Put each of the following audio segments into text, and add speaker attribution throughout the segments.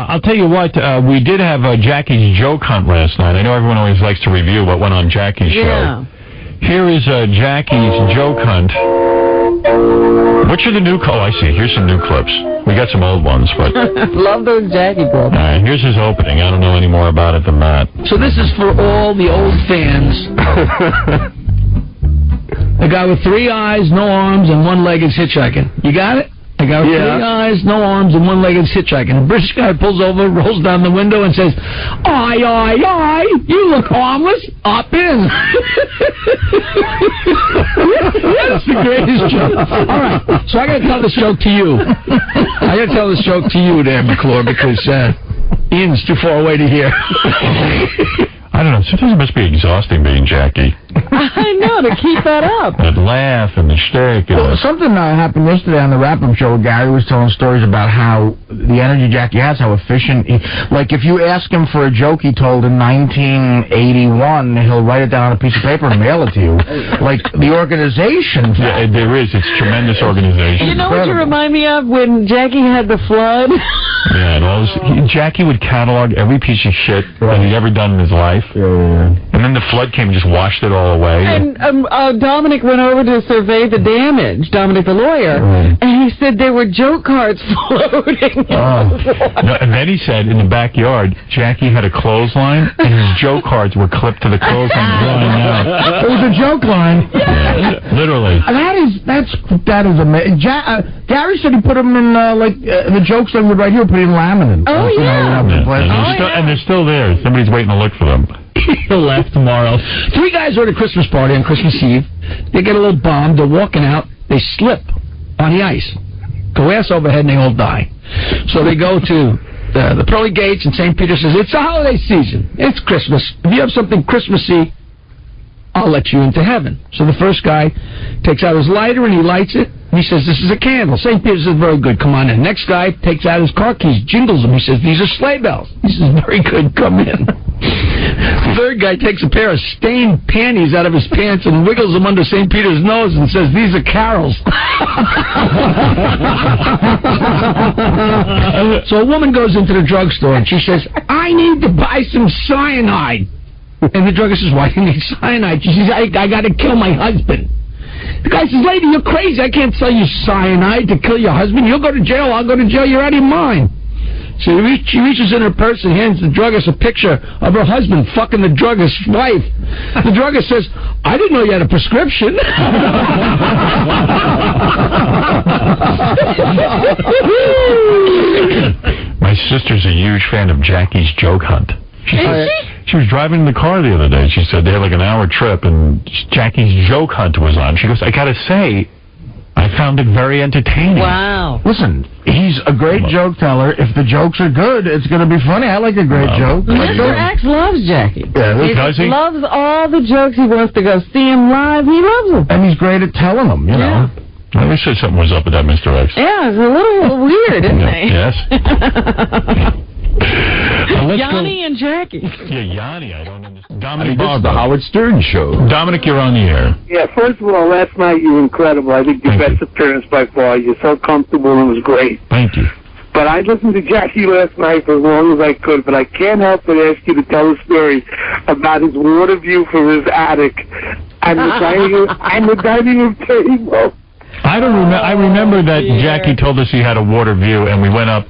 Speaker 1: I'll tell you what, we did have Jackie's joke hunt last night. I know everyone always likes to review what went on Jackie's show. Here is Jackie's joke hunt. Which are the new... Oh, I see. Here's some new clips. We got some old ones, but...
Speaker 2: Love those Jackie clips.
Speaker 1: All right, here's his opening. I don't know any more about it than that.
Speaker 3: So this is for all the old fans. A guy with 3 eyes, no arms, and 1 leg is hitchhiking. You got it? A guy with 3 eyes, no arms, and 1 leg is hitchhiking. A British guy pulls over, rolls down the window, and says, "Aye, you look harmless. Up in." That's the greatest joke. All right, so I got to tell this joke to you. I got to tell this joke to you there, McClure, because Ian's too far away to hear.
Speaker 1: I don't know. Sometimes it must be exhausting being Jackie.
Speaker 2: I know, to keep that up.
Speaker 1: That laugh and the shtick.
Speaker 4: Well, something happened yesterday on the wrap-up show. Gary was telling stories about how the energy Jackie has, how efficient. Like, if you ask him for a joke he told in 1981, he'll write it down on a piece of paper and mail it to you. Like, the organization.
Speaker 1: Yeah, there is. It's tremendous organization.
Speaker 2: You know what you remind me of when Jackie had the flood?
Speaker 1: Yeah, and all this, Jackie would catalog every piece of shit that he'd ever done in his life.
Speaker 4: Yeah.
Speaker 1: And then the flood came and just washed it all away.
Speaker 2: And Dominic went over to survey the damage, Dominic the lawyer, and he said there were joke cards floating.
Speaker 1: No, and then he said in the backyard, Jackie had a clothesline, and his joke cards were clipped to the clothesline drying out.
Speaker 4: It was a joke line.
Speaker 1: Yeah, literally.
Speaker 4: That is amazing. Gary said he put them in, the jokes that we would write here, put in laminate.
Speaker 2: Oh, yeah.
Speaker 1: And they're still there. Somebody's waiting to look for them.
Speaker 3: He'll laugh tomorrow. 3 guys are at a Christmas party on Christmas Eve. They get a little bombed. They're walking out. They slip on the ice. Go ass overhead, and they all die. So they go to the pearly gates, and St. Peter says, "It's the holiday season. It's Christmas. If you have something Christmassy, I'll let you into heaven." So the first guy takes out his lighter, and he lights it. And he says, "This is a candle." St. Peter says, "Very good. Come on in." Next guy takes out his car keys, jingles them. He says, "These are sleigh bells." He says, "Very good. Come in." The third guy takes a pair of stained panties out of his pants and wiggles them under St. Peter's nose and says, "These are carols." So a woman goes into the drugstore and she says, "I need to buy some cyanide." And the druggist says, "Why do you need cyanide?" She says, I got to kill my husband." The guy says, "Lady, you're crazy. I can't sell you cyanide to kill your husband. You'll go to jail. I'll go to jail. You're out of your mind." So she reaches in her purse and hands the druggist a picture of her husband fucking the druggist's wife. The druggist says, "I didn't know you had a prescription."
Speaker 1: My sister's a huge fan of Jackie's joke hunt. She was driving in the car the other day. She said they had like an hour trip, and Jackie's joke hunt was on. She goes, "I got to say, I found it very entertaining."
Speaker 2: Wow.
Speaker 4: Listen, he's a great joke teller. If the jokes are good, it's going to be funny. I like a great joke.
Speaker 2: Mr. X loves Jackie.
Speaker 4: Yeah,
Speaker 1: does he?
Speaker 2: Loves all the jokes. He wants to go see him live. He loves them.
Speaker 4: And he's great at telling them, you know.
Speaker 1: I wish something was up with that Mr. X.
Speaker 2: Yeah, it's a little weird, isn't it?
Speaker 1: Yes.
Speaker 2: Yanni and Jackie.
Speaker 1: Yeah, Yanni, I don't understand.
Speaker 5: This
Speaker 1: Dominic,
Speaker 5: is the Howard Stern Show.
Speaker 1: Dominic, you're on the air.
Speaker 6: Yeah, first of all, last night you were incredible. I think your best appearance by far. You're so comfortable and it was great.
Speaker 1: Thank you.
Speaker 6: But I listened to Jackie last night for as long as I could, but I can't help but ask you to tell a story about his water view from his attic and the dining room table.
Speaker 1: I don't remember. I remember that Jackie told us he had a water view, and we went up.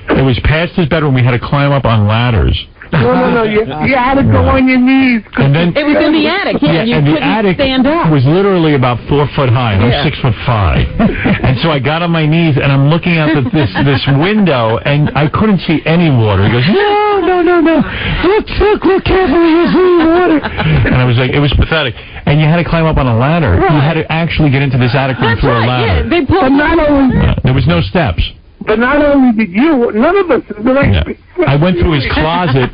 Speaker 1: It was past his bedroom. We had to climb up on ladders.
Speaker 6: No. You had to go on your knees.
Speaker 1: And then
Speaker 2: it was in the attic. Yeah, you
Speaker 1: and the
Speaker 2: couldn't
Speaker 1: attic
Speaker 2: stand up.
Speaker 1: was literally about 4 foot high. And I'm 6'5". And so I got on my knees, and I'm looking out this window, and I couldn't see any water. He goes, "No. Look carefully. You see water." And I was like, it was pathetic. And you had to climb up on a ladder.
Speaker 2: Right.
Speaker 1: You had to actually get into this attic room through a ladder.
Speaker 2: Yeah, they pulled
Speaker 1: There was no steps.
Speaker 6: But not only did you, none of us.
Speaker 1: I went through his closet.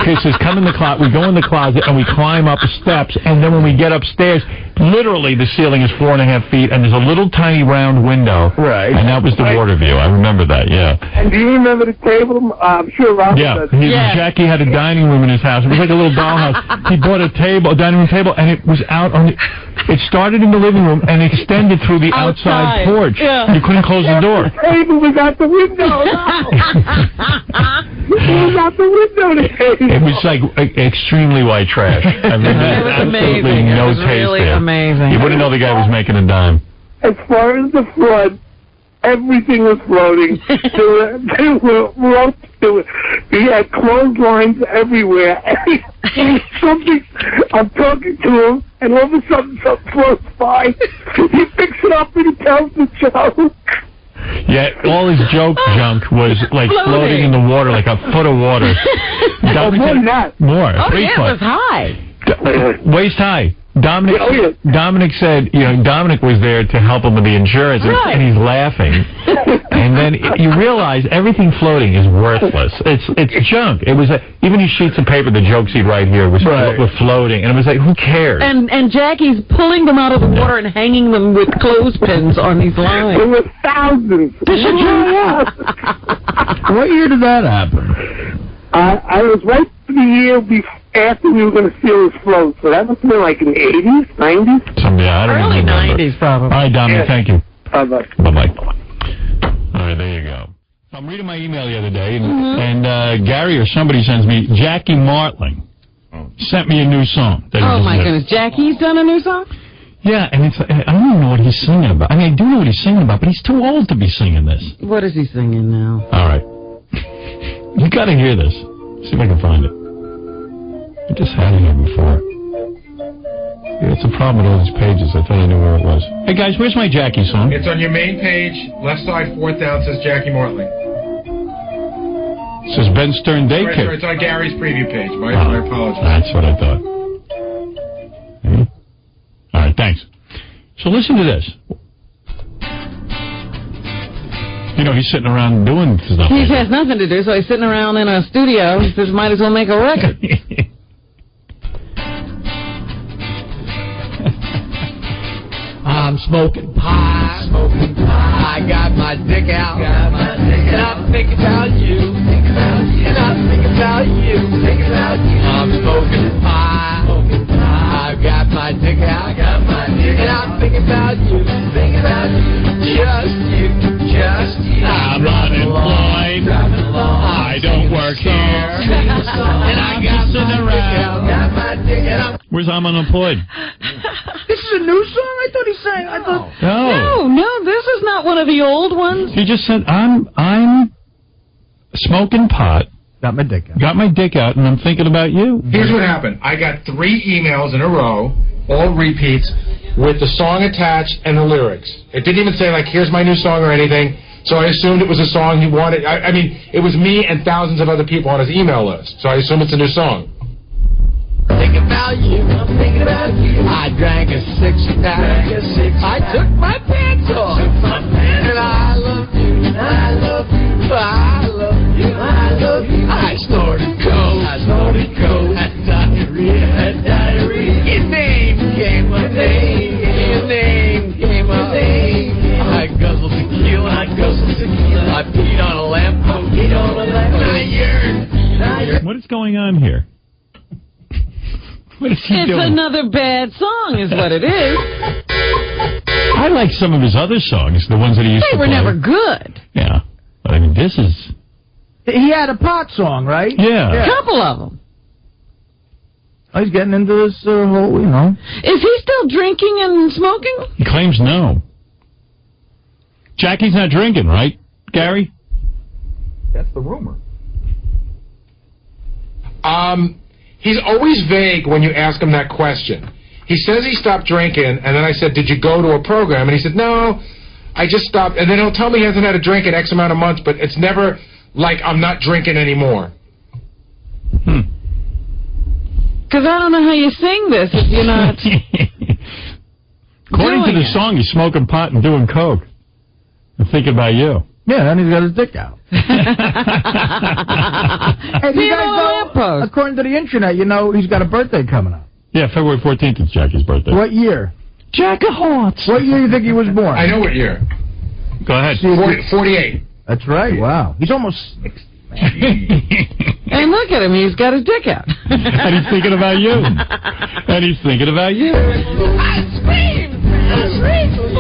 Speaker 1: He says, "Come in the closet." We go in the closet, and we climb up the steps. And then when we get upstairs, literally the ceiling is 4.5 feet, and there's a little tiny round window.
Speaker 4: Right.
Speaker 1: And that was the water view. I remember that, yeah.
Speaker 6: And do you remember the table? I'm sure Robert does.
Speaker 1: Jackie had a dining room in his house. It was like a little dollhouse. He bought a dining room table, and it was out on the... It started in the living room and extended through the outside porch. Yeah. You couldn't close the door.
Speaker 6: The table was out the window. out the window today.
Speaker 1: It was like extremely white trash. I mean,
Speaker 2: It was
Speaker 1: absolutely
Speaker 2: amazing.
Speaker 1: no
Speaker 2: It was
Speaker 1: taste
Speaker 2: really
Speaker 1: there.
Speaker 2: amazing.
Speaker 1: You wouldn't know the guy was making a dime.
Speaker 6: As far as the flood, everything was floating. There were ropes. We had clotheslines everywhere. Something. I'm talking to him, and all of a sudden something floats by. He picks it up and he tells the joke.
Speaker 1: Yeah, all his joke junk was like floating in the water, like a foot of water.
Speaker 6: Oh, more than that.
Speaker 1: More.
Speaker 2: Oh,
Speaker 1: 3
Speaker 2: yeah,
Speaker 1: foot.
Speaker 2: it was high.
Speaker 1: Waist high. Dominic,
Speaker 6: Oh, yeah.
Speaker 1: Dominic said, Dominic was there to help him with the insurance,
Speaker 2: Right.
Speaker 1: and he's laughing. And then you realize everything floating is worthless. It's junk. It was even these sheets of paper, the jokes he'd write here were floating, and it was like, who cares?
Speaker 2: And Jackie's pulling them out of the water and hanging them with clothespins on these lines.
Speaker 6: There were thousands.
Speaker 4: This should dry up. What year did that happen?
Speaker 6: I was right the year after we were going to steal his float, so that must have been like in the 80s, 90s?
Speaker 1: I don't
Speaker 2: Early
Speaker 1: remember.
Speaker 2: 90s, probably.
Speaker 1: All right, Dominic, thank you.
Speaker 6: Bye-bye.
Speaker 1: Bye-bye. All right, there you go. I'm reading my email the other day, and Gary or somebody sends me, Jackie Martling sent me a new song. That he
Speaker 2: Oh,
Speaker 1: just
Speaker 2: my
Speaker 1: did.
Speaker 2: goodness. Jackie's done a new song?
Speaker 1: Yeah, and I don't even know what he's singing about. I mean, I do know what he's singing about, but he's too old to be singing this.
Speaker 2: What is he singing now?
Speaker 1: All right. You got to hear this. See if I can find it. I just had it here before. Yeah, it's a problem with all these pages. I thought I knew where it was. Hey, guys, where's my Jackie song?
Speaker 5: It's on your main page, left side, fourth down, says Jackie Martling.
Speaker 1: It says Ben Stern
Speaker 5: Sorry,
Speaker 1: Daycare.
Speaker 5: it's on Gary's preview page. My apologies.
Speaker 1: That's what I thought. All right, thanks. So listen to this. He's sitting around doing stuff.
Speaker 2: He has nothing to do, so he's sitting around in a studio. He says, might as well make a record.
Speaker 3: I'm smoking pie, I got my dick out, and I'm thinking about you, and I'm thinking about you, I'm smoking pie, I've got my dick out, and I'm thinking about you, just you. I'm unemployed, I don't work here, and I got sitting around.
Speaker 1: Where's I'm unemployed?
Speaker 4: This is a new song? I thought he sang. I thought.
Speaker 2: No, this is not one of the old ones.
Speaker 1: He just said, I'm smoking pot,
Speaker 4: Got my dick out.
Speaker 1: got my dick out, and I'm thinking about you.
Speaker 5: Here's what happened. I got 3 emails in a row, all repeats, with the song attached and the lyrics. It didn't even say, like, here's my new song or anything, so I assumed it was a song he wanted. I mean, it was me and thousands of other people on his email list, so I assume it's a new song.
Speaker 3: Thinking about you, I'm thinking about you. I drank a 6-pack. I took my pants off, and I love you. I love you. I love you. I love you. I snorted coke. Had diarrhea. Your name came up. I guzzled tequila. I peed on a lamppost. I yearned.
Speaker 1: What is going on here? What is he
Speaker 2: It's
Speaker 1: doing?
Speaker 2: another bad song, is what it is.
Speaker 1: I like some of his other songs, the ones that he used
Speaker 2: They
Speaker 1: to
Speaker 2: were
Speaker 1: play.
Speaker 2: never good.
Speaker 1: Yeah. But I mean, this is...
Speaker 4: He had a pot song, right?
Speaker 1: Yeah.
Speaker 2: A couple of them.
Speaker 4: Oh, he's getting into this whole,
Speaker 2: Is he still drinking and smoking?
Speaker 1: He claims no. Jackie's not drinking, right, Gary?
Speaker 4: That's the rumor.
Speaker 5: He's always vague when you ask him that question. He says he stopped drinking, and then I said, did you go to a program? And he said, no, I just stopped. And then he'll tell me he hasn't had a drink in X amount of months, but it's never like I'm not drinking anymore.
Speaker 2: Because I don't know how you sing this if you're not
Speaker 1: According to
Speaker 2: doing
Speaker 1: the
Speaker 2: it.
Speaker 1: song, he's smoking pot and doing coke. I'm thinking about you.
Speaker 4: Yeah, and he's got his dick out. Hey,
Speaker 2: See
Speaker 4: you
Speaker 2: it on the
Speaker 4: guys know,
Speaker 2: lamppost.
Speaker 4: according to the internet, he's got a birthday coming up.
Speaker 1: Yeah, February 14th is Jackie's birthday.
Speaker 4: What year?
Speaker 1: Jack of Hearts.
Speaker 4: What year do you think he was born?
Speaker 5: I know what year.
Speaker 1: Go ahead.
Speaker 5: 48.
Speaker 4: That's right. Wow. He's almost 60.
Speaker 2: And look at him, he's got his dick out.
Speaker 1: And he's thinking about you. And he's thinking about you.
Speaker 3: I screamed.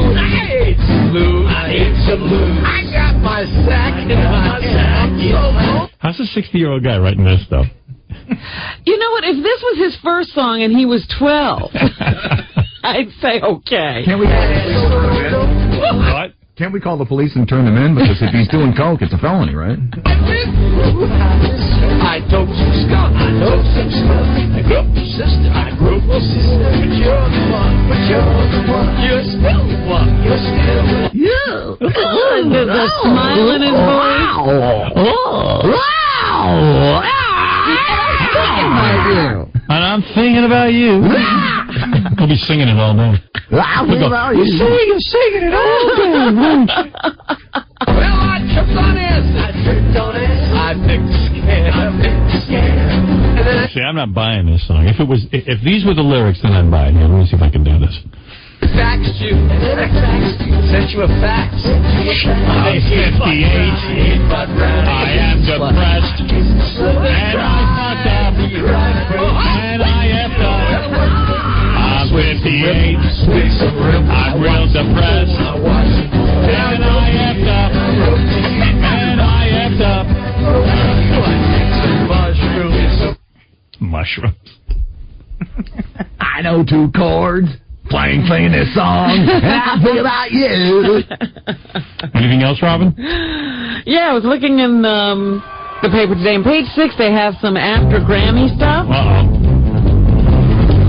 Speaker 3: I ate some blues. I got my sack in my hand. I'm so
Speaker 1: How's a 60-year-old guy writing this stuff?
Speaker 2: You know what? If this was his first song and he was 12, I'd say okay.
Speaker 7: Can't we?
Speaker 1: What?
Speaker 7: Can't we call the police and turn him in? Because if he's doing coke, it's a felony, right?
Speaker 3: I dope some skunk. I dope some skunk. I grew up with sister. I grew up with sister. But you're the one. But you're the one. You're still the one. You're still the one. Yeah.
Speaker 2: There's a smile in his voice.
Speaker 3: Wow.
Speaker 1: And I'm thinking about you. I'll be singing it all day.
Speaker 3: You're singing it all day. Well, I tripped on acid. I picked the scam.
Speaker 1: See, I'm not buying this song. If these were the lyrics, then I'd buy it. Here, let me see if I can do this.
Speaker 3: Faxed you. Sent you a fax.
Speaker 1: I'm 58. I am depressed. And I fucked up. And I effed up. I'm 58. I'm real depressed. And I effed up. And I effed up. Mushrooms.
Speaker 7: I know 2 chords. Playing this song. And I think about you.
Speaker 1: Anything else, Robin?
Speaker 2: Yeah, I was looking in the paper today. On page 6, they have some after Grammy stuff.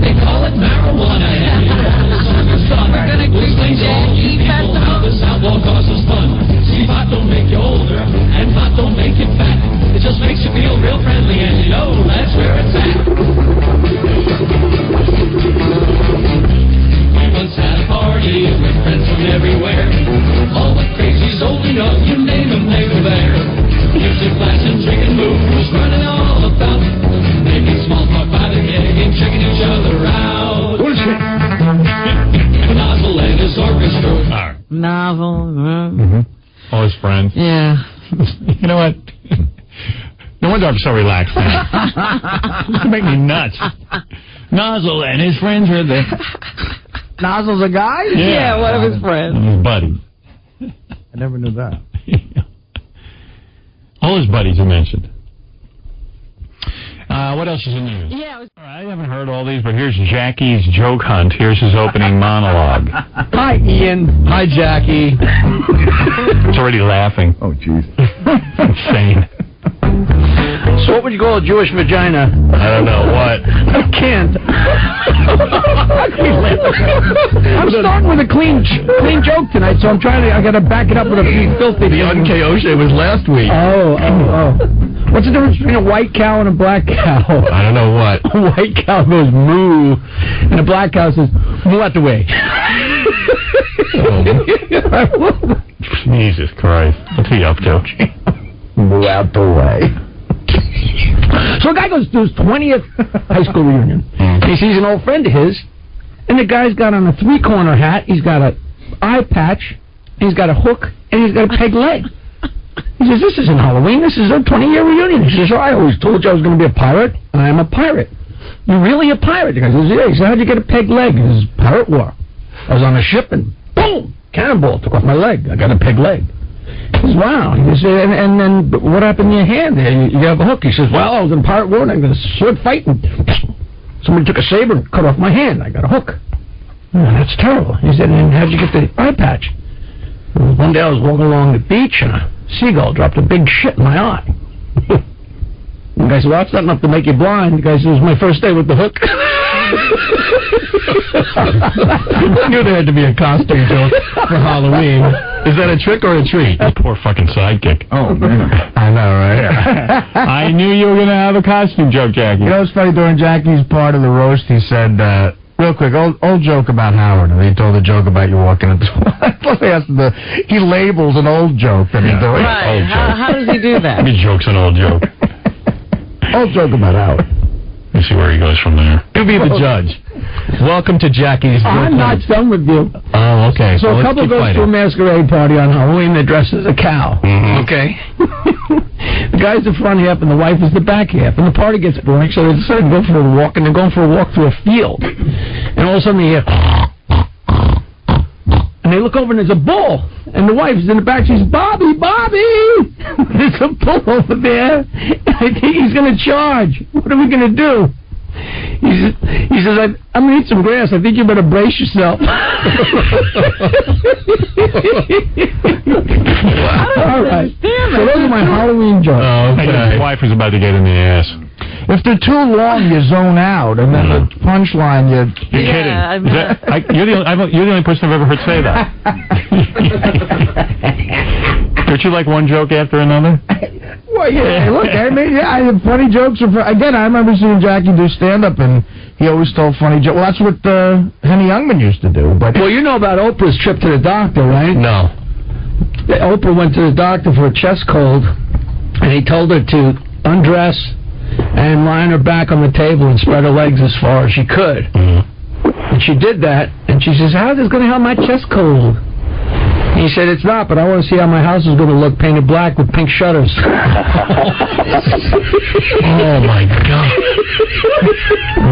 Speaker 3: They call it marijuana. We're gonna explain to all you people how this outlaw causes fun. See, pot don't make you older, and pot don't make you fat. It just makes you feel real friendly, and you know that's where it's at. We once had a party with friends from everywhere. All the crazies, old and young, you name them, they were there. Music blasting, drinking moves, running all about. Making small talk by the gig and checking each other out. Nozzle and his orchestra.
Speaker 1: All right.
Speaker 2: Novel.
Speaker 1: All his friends.
Speaker 2: Yeah.
Speaker 1: You know what? No wonder I'm so relaxed now. This make me nuts. Nozzle and his friends were there.
Speaker 4: Nozzle's a guy?
Speaker 2: Yeah, one of his friends.
Speaker 1: And his buddy.
Speaker 4: I never knew that.
Speaker 1: All his buddies are mentioned. What else is in the news?
Speaker 2: Yeah.
Speaker 1: All right, I haven't heard all these, but here's Jackie's joke hunt. Here's his opening monologue.
Speaker 3: Hi, Ian. Hi, Jackie.
Speaker 1: It's already laughing.
Speaker 7: Oh, jeez.
Speaker 1: Insane.
Speaker 3: So what would you call a Jewish vagina?
Speaker 1: I don't know. What?
Speaker 3: I can't. I'm starting with a clean joke tonight, so I got to back it up with a few filthy.
Speaker 7: The un-Koshe was last week.
Speaker 3: Oh. What's the difference between a white cow and a black cow?
Speaker 1: I don't know what.
Speaker 3: A white cow goes moo, and a black cow says, move out the way.
Speaker 1: Jesus Christ. What's he up to?
Speaker 7: Move out the way.
Speaker 3: So a guy goes to his 20th high school reunion. He sees an old friend of his, and the guy's got on a 3-corner hat, he's got an eye patch, he's got a hook, and he's got a peg leg. He says, this isn't Halloween, this is a 20-year reunion. He says, I always told you I was going to be a pirate, and I am a pirate. You're really a pirate? The guy says, yeah. He said, how'd you get a peg leg? He says, pirate war. I was on a ship, and boom, cannonball, took off my leg. I got a peg leg. He says, wow. He says, and then what happened to your hand there? You have a hook. He says, well, I was in a pirate war, and I was sword fighting. Somebody took a saber and cut off my hand. I got a hook. Oh, that's terrible. He said, and how'd you get the eye patch? One day I was walking along the beach, and a seagull dropped a big shit in my eye. The guy said, well, that's not enough to make you blind. The guy said, it was my first day with the hook. I knew there had to be a costume joke for Halloween.
Speaker 1: Is that a trick or a treat? That poor fucking sidekick.
Speaker 7: Oh, man.
Speaker 1: I know, right? I knew you were going to have a costume joke, Jackie.
Speaker 4: You know, it's funny, during Jackie's part of the roast, he said, real quick, old joke about Howard. He told a joke about you walking into he labels an old joke that he's doing.
Speaker 2: Right. How does he do that?
Speaker 1: His joke's an old joke.
Speaker 4: Old joke about Howard.
Speaker 1: Let's see where he goes from there.
Speaker 3: You be the judge. Welcome to Jackie's. I'm not done with you.
Speaker 1: Oh, okay.
Speaker 3: So a couple goes to a masquerade party on Halloween. They're dressed as a cow.
Speaker 1: Mm-hmm.
Speaker 3: Okay. The guy's the front half and the wife is the back half. And the party gets boring, so they decide to go for a walk. And they're going for a walk through a field. And all of a sudden they hear... And And they look over and there's a bull. And the wife's in the back. She's, Bobby! There's a bull over there. And I think he's going to charge. What are we going to do? He says, I'm going to eat some grass. I think you better brace yourself. All right. So those are my Halloween jokes.
Speaker 1: Oh, okay. His wife was about to get in the ass.
Speaker 4: If they're too long, you zone out, and then the punchline, you're
Speaker 1: kidding. You're the only person I've ever heard say that. Don't you like one joke after another?
Speaker 4: Well, yeah. Look, I have funny jokes. Again, I remember seeing Jackie do stand-up, and he always told funny jokes. Well, that's what Henny Youngman used to do. But
Speaker 3: well, you know about Oprah's trip to the doctor, right?
Speaker 1: No.
Speaker 3: Oprah went to the doctor for a chest cold, and he told her to undress and lie on her back on the table and spread her legs as far as she could.
Speaker 1: Mm-hmm.
Speaker 3: And she did that, and she says, how's this going to help my chest cold? He said, it's not, but I want to see how my house is going to look painted black with pink shutters.
Speaker 1: Oh, my God.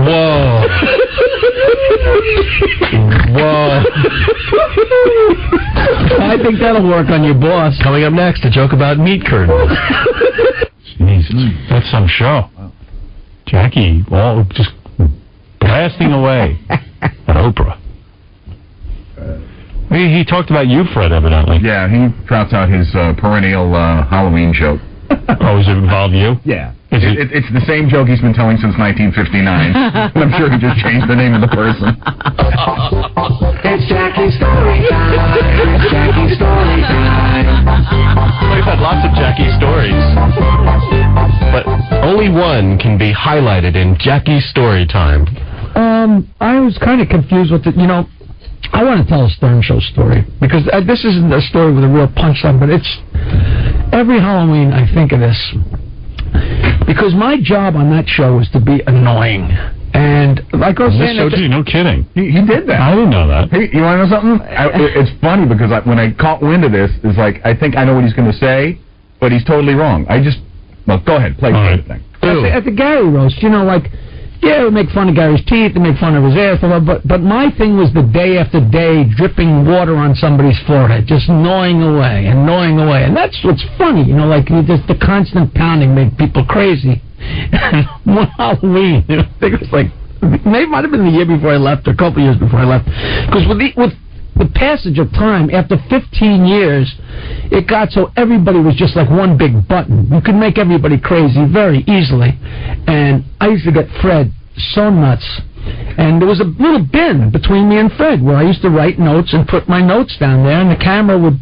Speaker 1: Whoa.
Speaker 3: I think that'll work on your boss.
Speaker 1: Coming up next, a joke about meat curtains. Jesus, that's some show. Jackie, just blasting away at Oprah. He talked about you, Fred, evidently.
Speaker 8: Yeah, he trouts out his perennial Halloween joke.
Speaker 1: Oh, does it involve you?
Speaker 8: Yeah. It's the same joke he's been telling since 1959. And I'm sure he just changed the name of the person.
Speaker 7: It's Jackie's story time. It's Jackie's story time.
Speaker 1: We've had lots of Jackie stories. But only one can be highlighted in Jackie's story time.
Speaker 3: I was kind of confused with it. I want to tell a Stern Show story, because this isn't a story with a real punchline, but it's every Halloween I think of this, because my job on that show was to be annoying. And like I was saying,
Speaker 1: no kidding.
Speaker 8: He did that.
Speaker 1: I didn't know that.
Speaker 8: Hey, you want to know something? It's funny because when I caught wind of this, it's like, I think I know what he's going to say, but he's totally wrong. Well, go ahead, play the thing.
Speaker 3: At the Gary roast, yeah, we make fun of Gary's teeth, we make fun of his ass, but my thing was the day after day dripping water on somebody's forehead, just gnawing away, and that's what's funny, just the constant pounding made people crazy. One Halloween, I think it was like, maybe it might have been the year before I left, or a couple years before I left, because with the passage of time, after 15 years, it got so everybody was just like one big button. You could make everybody crazy very easily. And I used to get Fred so nuts. And there was a little bin between me and Fred where I used to write notes and put my notes down there, and the camera would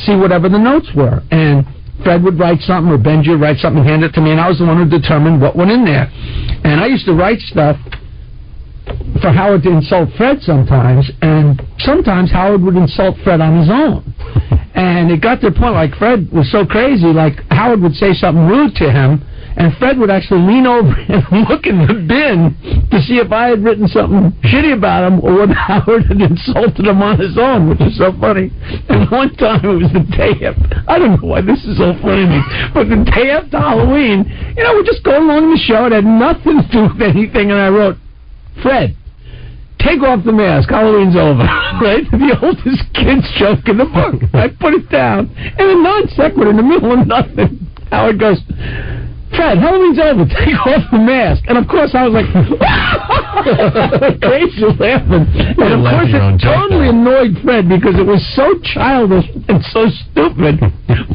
Speaker 3: see whatever the notes were. And Fred would write something, or Benji would write something and hand it to me, and I was the one who determined what went in there. And I used to write stuff for Howard to insult Fred sometimes, and sometimes Howard would insult Fred on his own. And it got to the point, like, Fred was so crazy, like, Howard would say something rude to him, and Fred would actually lean over and look in the bin to see if I had written something shitty about him, or whether Howard had insulted him on his own, which is so funny. And one time, it was the day after, I don't know why this is so funny to me, but the day after Halloween, we're just going along the show, it had nothing to do with anything, and I wrote, Fred, take off the mask. Halloween's over. Right? The oldest kid's joke in the book. I put it down, and a non-sequitur in the middle of nothing. Howard goes, Fred, Halloween's over. Take off the mask. And of course, I was like, crazy laughing. And of course, it totally annoyed Fred because it was so childish and so stupid.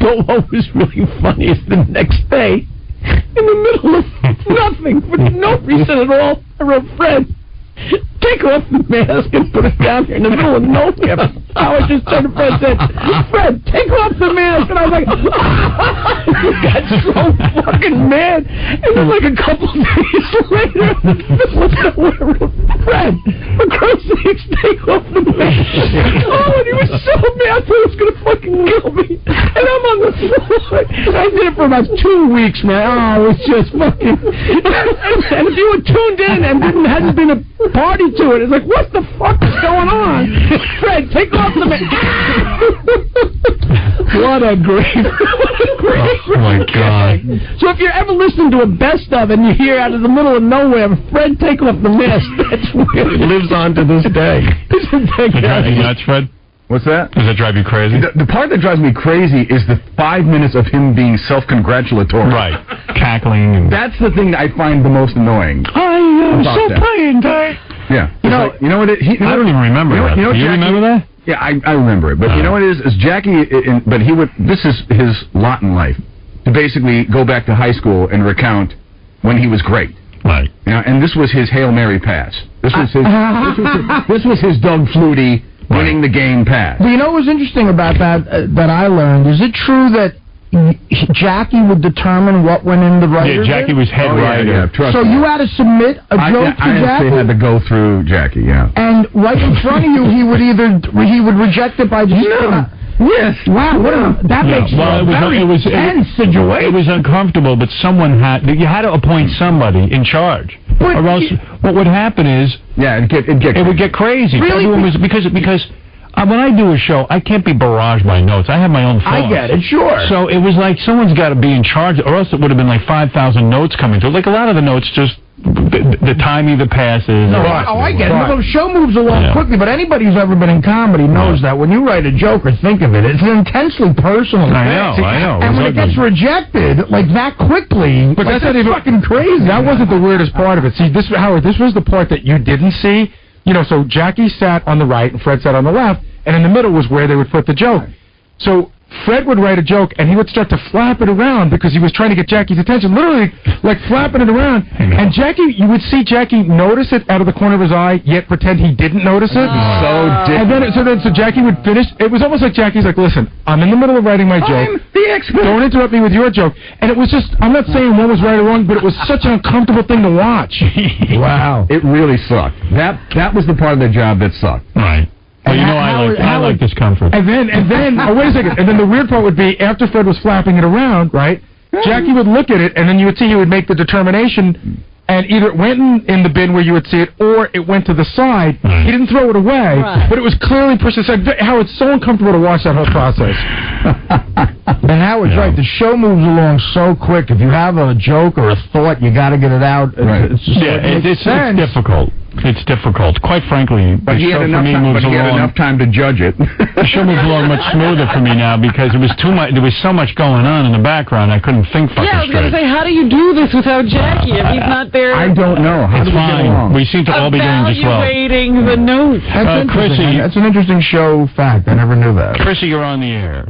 Speaker 3: But what was really funny is the next day, in the middle of nothing, for no reason at all, I wrote, Fred, take off the mask and put it down here in the middle of nowhere. Howard just turned to Fred and said, Fred, take off the mask. And I was like, he got so fucking mad. And then like a couple days later, Fred, for Christ's sakes, take off the mask. Oh, and he was so mad that he was going to fucking kill me. And I'm on the floor. I did it for about 2 weeks, man. Oh, it was just fucking... And if you were tuned in and hadn't been a party to it, it's like, what the fuck is going on? Fred, take off the mask. What a great...
Speaker 1: Oh, my God.
Speaker 3: So if you're ever listening to a best of and you hear out of the middle of nowhere, Fred, take off the mask, that's weird.
Speaker 1: It lives on to this day.
Speaker 3: Isn't that
Speaker 1: Are you nuts, Fred?
Speaker 8: What's that?
Speaker 1: Does that drive you crazy?
Speaker 8: The part that drives me crazy is the 5 minutes of him being self-congratulatory.
Speaker 1: Right. Cackling. And...
Speaker 8: That's the thing that I find the most annoying.
Speaker 1: I am so playing today.
Speaker 8: Yeah.
Speaker 1: You know what? I don't even remember that. Do you remember that?
Speaker 8: Yeah, I remember it. But you know what it is? Jackie, but he would. This is his lot in life, to basically go back to high school and recount when he was great.
Speaker 1: Right.
Speaker 8: You know, and this was his Hail Mary pass. This was his. This was his Doug Flutie winning the game pass.
Speaker 4: But you know what was interesting about that I learned? Is it true that Jackie would determine what went in the writer?
Speaker 1: Yeah, Jackie was head writer.
Speaker 8: Yeah, trust
Speaker 4: so
Speaker 8: me.
Speaker 4: you had to submit a joke to
Speaker 8: I
Speaker 4: Jackie?
Speaker 8: actually had to go through Jackie, yeah.
Speaker 4: And right in front of you, he would reject it by just... Yes. Wow. That makes it was tense situation.
Speaker 1: It was uncomfortable, but you had to appoint somebody in charge, or else what would happen is it would get crazy.
Speaker 4: Really?
Speaker 1: Everyone was because when I do a show, I can't be barraged by notes. I have my own thoughts.
Speaker 4: I get it, sure.
Speaker 1: So it was like someone's got to be in charge, or else it would have been like 5,000 notes coming through. Like a lot of the notes just. The time either passes.
Speaker 4: I get it. The show moves along quickly, but anybody who's ever been in comedy knows that when you write a joke or think of it, it's an intensely personal thing.
Speaker 1: I know.
Speaker 4: And when it gets rejected, like that quickly,
Speaker 5: but that's not even
Speaker 4: fucking crazy.
Speaker 5: That wasn't the weirdest part of it. See, Howard, this was the part that you didn't see. You know, so Jackie sat on the right and Fred sat on the left, and in the middle was where they would put the joke. So Fred would write a joke, and he would start to flap it around because he was trying to get Jackie's attention, literally, like flapping it around. And you would see Jackie notice it out of the corner of his eye, yet pretend he didn't notice it. So Jackie would finish. It was almost like Jackie's like, listen, I'm in the middle of writing my joke.
Speaker 4: I'm the expert.
Speaker 5: Don't interrupt me with your joke. And it was just, I'm not saying one was right or wrong, but it was such an uncomfortable thing to watch.
Speaker 8: Wow. It really sucked. That was the part of the job that sucked.
Speaker 1: Right. Well, I like discomfort.
Speaker 5: And then, wait a second. And then the weird part would be after Fred was flapping it around, right? Jackie would look at it, and then you would see he would make the determination, and either it went in the bin where you would see it, or it went to the side. He didn't throw it away, but it was clearly pushed aside. Howard's so uncomfortable to watch that whole process.
Speaker 4: And Howard's right. The show moves along so quick. If you have a joke or a thought, you got to get it out.
Speaker 1: Right. It's difficult. It's difficult, quite frankly.
Speaker 8: But he had enough time to judge it.
Speaker 1: The show moves along much smoother for me now because it was too much. There was so much going on in the background. I couldn't think fucking straight.
Speaker 2: I was going to say, how do you do this without Jackie if he's not there?
Speaker 8: I don't know.
Speaker 1: It's fine. We seem to all be doing just well.
Speaker 2: Evaluating the notes.
Speaker 4: That's interesting. That's an interesting show fact. I never knew that.
Speaker 1: Chrissy, you're on the air.